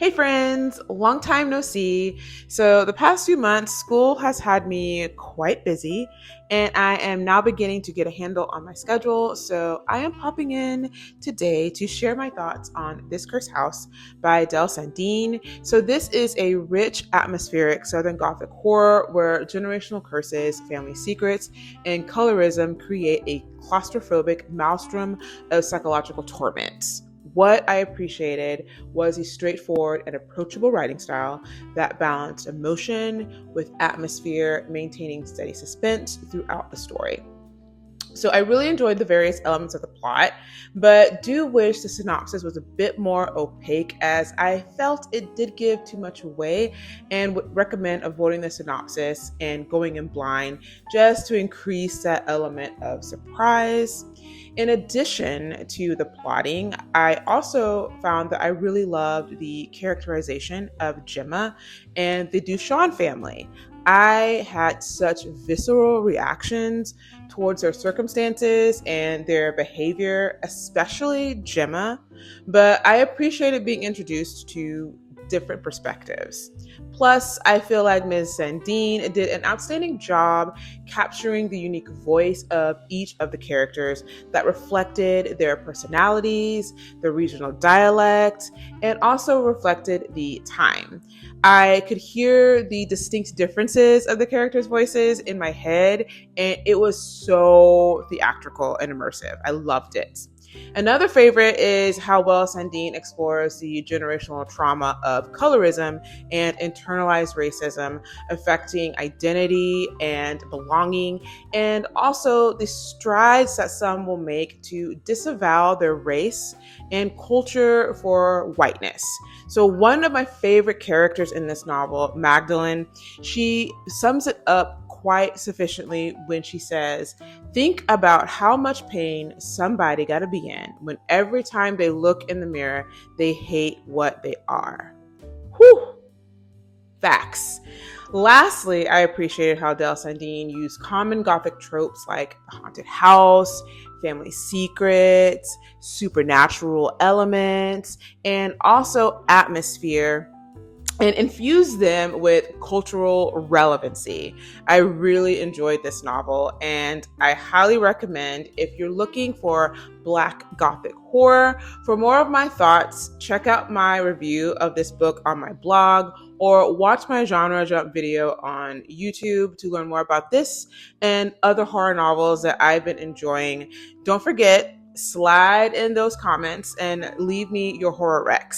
Hey friends, long time no see. So, the past few months, school has had me quite busy, and I am now beginning to get a handle on my schedule. So, I am popping in today to share my thoughts on This Cursed House by Del Sandine. So, this is a rich, atmospheric Southern Gothic horror where generational curses, family secrets, and colorism create a claustrophobic maelstrom of psychological torment. What I appreciated was a straightforward and approachable writing style that balanced emotion with atmosphere, maintaining steady suspense throughout the story. So I really enjoyed the various elements of the plot, but do wish the synopsis was a bit more opaque as I felt it did give too much away and would recommend avoiding the synopsis and going in blind just to increase that element of surprise. In addition to the plotting, I also found that I really loved the characterization of Gemma and the Duchan family. I had such visceral reactions towards their circumstances and their behavior, especially Gemma, but I appreciated being introduced to different perspectives. Plus, I feel like Ms. Sandine did an outstanding job capturing the unique voice of each of the characters that reflected their personalities, their regional dialect, and also reflected the time. I could hear the distinct differences of the characters' voices in my head, and it was so theatrical and immersive. I loved it. Another favorite is how well Sandine explores the generational trauma of colorism and internalized racism affecting identity and belonging, and also the strides that some will make to disavow their race and culture for whiteness. So, one of my favorite characters in this novel, Magdalene, she sums it up quite sufficiently when she says, think about how much pain somebody got to be in when every time they look in the mirror, they hate what they are. Whew. Facts. Lastly, I appreciated how Del Sandine used common Gothic tropes like the haunted house, family secrets, supernatural elements, and also atmosphere and infuse them with cultural relevancy. I really enjoyed this novel and I highly recommend if you're looking for Black Gothic horror. For more of my thoughts, check out my review of this book on my blog or watch my genre jump video on YouTube to learn more about this and other horror novels that I've been enjoying. Don't forget, slide in those comments and leave me your horror recs.